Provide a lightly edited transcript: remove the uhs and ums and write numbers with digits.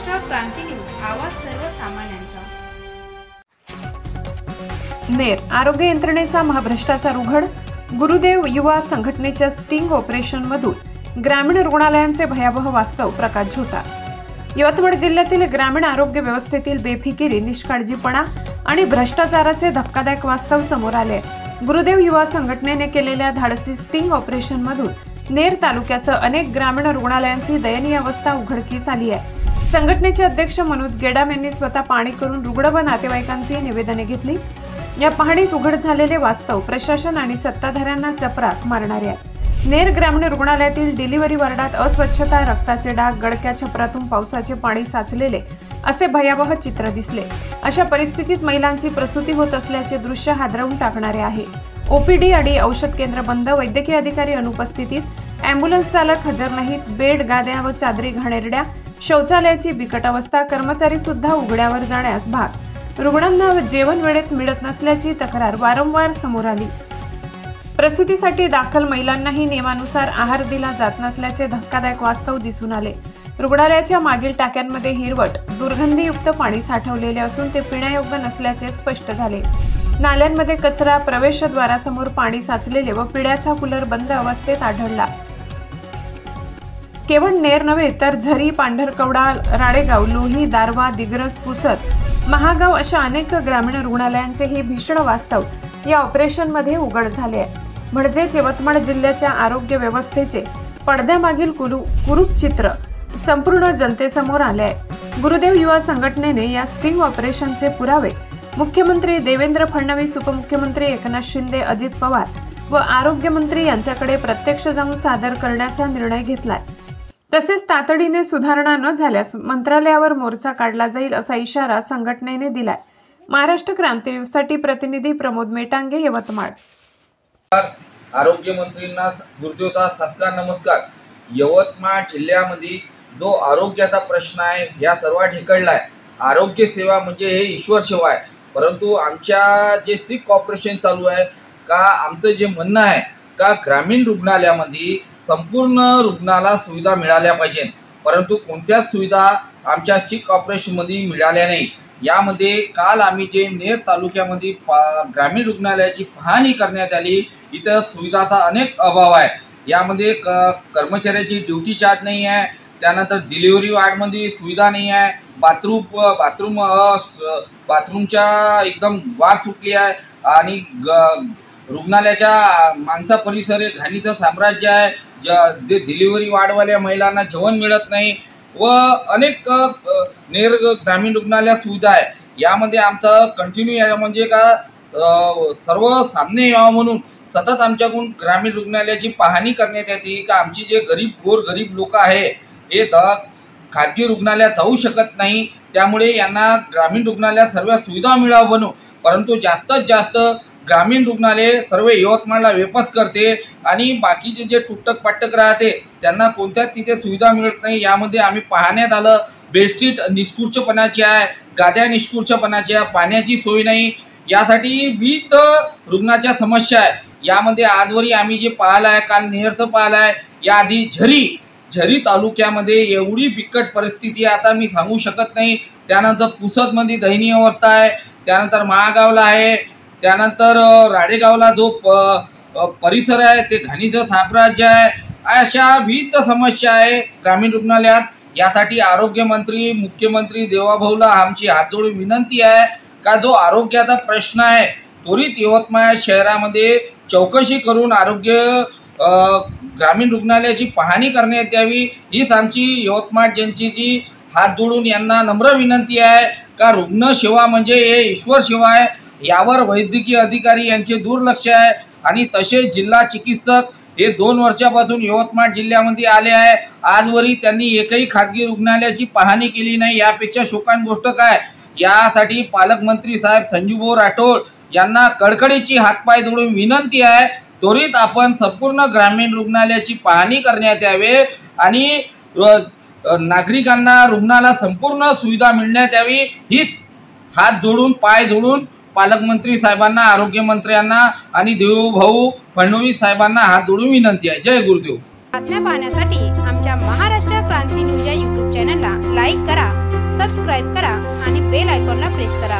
महाराष्ट्र क्रांती news, आवाज सर्वसामान्यांचा। नेर आरोग्य यंत्रणेचा महाभ्रष्टाचार उघड। गुरुदेव युवा संघटनेच्या स्टिंग ऑपरेशन मधून ग्रामीण रुग्णालयांचे भयावह वास्तव प्रकाश झोतात। यवतमाळ जिल्ह्यातील ग्रामीण आरोग्य व्यवस्थेतील बेफिकिरी, निष्काळजीपणा आणि भ्रष्टाचाराचे धक्कादायक वास्तव समोर आले। गुरुदेव युवा संघटनेने केलेल्या धाडसी स्टिंग ऑपरेशन मधून नेर तालुक्यासह अनेक ग्रामीण रुग्णालयांची दयनीय अवस्था उघडकीस आली आहे। संघटनेचे अध्यक्ष मनोज गेडाम यांनी स्वतः पाहणी करून रुग्ण व नातेवाईकांची निवेदने घेतली। या पाहणीत उघड झालेले वास्तव प्रशासन आणि सत्ताधाऱ्यांना चपराक मारणारे आहे। नेर ग्रामीण रुग्णालयातील डिलिव्हरी वार्डात अस्वच्छता, रक्ताचे डाग, गडक्या छपरातून पावसाचे पाणी साचलेले असे भयावह चित्र दिसले। अशा परिस्थितीत महिलांची प्रसूती होत असल्याचे दृश्य हादरवून टाकणारे आहे। ओपीडी आणि औषध केंद्र बंद, वैद्यकीय अधिकारी अनुपस्थितीत, अँब्युलन्स चालक हजर नाहीत, बेड, गाद्या व चादरी घाणेरड्या, शौचालयाची बिकट अवस्था, कर्मचारी सुद्धा उघड्यावर जाण्यास भाग, रुग्णांना जेवण वेळेत मिळत नसल्याची तक्रार वारंवार समोर आली। प्रसूतीसाठी दाखल महिलांनाही नियमानुसार आहार दिला जात नसल्याचे धक्कादायक वास्तव दिसून आले। रुग्णालयाच्या मागील टाक्यांमध्ये हिरवट, दुर्गंधीयुक्त पाणी साठवलेले असून ते पिण्यायोग्य नसल्याचे स्पष्ट झाले। नाल्यांमध्ये कचरा, प्रवेशद्वारासमोर पाणी साचलेले व पिण्याचा कूलर बंद अवस्थेत आढळला। केवळ नेर नव्हे तर झरी, पांढरकवडा, राडेगाव, लोही, दारवा, दिग्रस, पुसद, महागाव अशा अनेक ग्रामीण रुग्णालयांचे हे भीषण वास्तव या ऑपरेशन मध्ये उघड झाले आहे। म्हणजेच यवतमाळ जिल्ह्याच्या आरोग्य व्यवस्थेचे पडद्यामागील कुरूप चित्र संपूर्ण जनतेसमोर आले आहे। गुरुदेव युवा संघटनेने या स्टिंग ऑपरेशनचे पुरावे मुख्यमंत्री देवेंद्र फडणवीस, उपमुख्यमंत्री एकनाथ शिंदे, अजित पवार व आरोग्यमंत्री यांच्याकडे प्रत्यक्ष जाऊन सादर करण्याचा निर्णय घेतलाय। तसेच तातडीने सुधारणा न झाल्यास मंत्रालयावर मोर्चा काढला जाईल असा इशारा संघटनेने दिलाय। महाराष्ट्र क्रांती न्यूजसाठी प्रतिनिधी प्रमोद मेटांगे, यवतमाळ। आरोग्य मंत्रींना गुरुदेवचा सत्कार, नमस्कार। यवतमाळ जिल्ह्यामध्ये जो आरोग्याचा प्रश्न आहे या सर्व ढेकळलाय। आरोग्य सेवा म्हणजे हे ईश्वर सेवा आहे, परंतु आमच्या जे सिक ऑपरेशन चालू आहे का आमचं जे म्हणणं आहे का ग्रामीण रुग्णालयामध्ये संपूर्ण रुग्णाला सुविधा मिळाल्या पाहिजे, परंतु कोणत्याच सुविधा आमच्या सिक ऑपरेशनमध्ये मिळाल्या नाही। यामध्ये काल आम्ही जे नेर तालुक्यामध्ये ग्रामीण रुग्णालयाची पाहणी करण्यात आली, इथं सुविधाचा अनेक अभाव आहे। यामध्ये कर्मचाऱ्याची ड्युटी चार्ज नाही आहे, त्यानंतर डिलिव्हरी वार्डमध्ये सुविधा नाही आहे, बाथरूमच्या एकदम वास सुटली आहे आणि रुग्णालयाच्या मागचा परिसर हे घाणीचं साम्राज्य आहे। जे डिलिव्हरी वार्डवाल्या महिलांना जेवण मिळत नाही व अनेक नेर ग्रामीण रुग्णालय सुविधा आहे। यामध्ये आमचं कंटिन्यू म्हणजे का सर्व सामने यावं म्हणून सतत आमच्याकडून ग्रामीण रुग्णालयाची पाहणी करण्यात येते का आमची जे गरीब लोक आहे हे खाजगी रुग्णालयात जाऊ शकत नाही, त्यामुळे यांना ग्रामीण रुग्णालयात सर्व सुविधा मिळावं म्हणून, परंतु जास्तीत जास्त ग्रामीण रुग्णालय सर्व यवतमाळला वेपस करते आणि बाकीचे जे टुकटक पाटक राहते त्यांना कोणत्याच तिथे सुविधा मिळत नाही। यामध्ये आम्ही पाहण्यात आलं बेडशीट निष्कृष्टपणाची आहे, गाद्या निष्कृष्टपणाची आहे, पाण्याची सोय नाही, यासाठी विविध रुग्णाच्या समस्या आहे। यामध्ये आजवरी आम्ही जे पाहिलं आहे, काल नेरचं पाहिलं आहे, याआधी झरी तालुक्यामध्ये एवढी बिकट परिस्थिती आता मी सांगू शकत नाही। त्यानंतर पुसदमध्ये दयनीय अवस्था आहे, त्यानंतर महागावला आहे, त्यानंतर राडेगावला जो परिसर आहे ते घाणीचं साम्राज्य आहे। अशा विविध समस्या आहे ग्रामीण रुग्णालयात। यासाठी आरोग्यमंत्री, मुख्यमंत्री देवाभाऊला आमची हात जोडून विनंती आहे का जो आरोग्याचा प्रश्न आहे त्वरित यवतमाळ शहरामध्ये चौकशी करून आरोग्य ग्रामीण रुग्णालयाची पाहणी करण्यात यावी, हीच आमची यवतमाळ जनतेची हात जोडून यांना नम्र विनंती आहे का रुग्ण सेवा म्हणजे हे ईश्वर सेवा आहे। यावर वैद्यकीय अधिकारी यांचे दुर्लक्ष आहे आणि तसेच जिल्हा चिकित्सक हे 2 वर्षापासून यवतमाळ जिल्ह्यामध्ये आले आहे, आजवरी त्यांनी एकही खाजगी रुग्णालयाची पाहणी केली नाही। यापेक्षा शोकांत गोष्ट काय, यासाठी पालकमंत्री साहेब संजूभाऊ राठोड यांना कडकडीची हातपाय जोडून विनंती आहे, त्वरित आपण संपूर्ण ग्रामीण रुग्णालयाची पाहणी करण्यात यावे आणि नागरिकांना रुग्णाला संपूर्ण सुविधा मिळण्यात यावी, हीच हात जोडून पाय जोडून पालकमंत्री साहेबांना, आरोग्यमंत्र्यांना आणि देवभाऊ फडणवीस साहेबांना हात जोडून विनंती आहे। जय गुरुदेव। बातम्या पाहण्यासाठी आमच्या महाराष्ट्र क्रांती न्यूज या YouTube चॅनलला लाईक करा, सबस्क्राईब करा आणि बेल आयकॉनला प्रेस करा.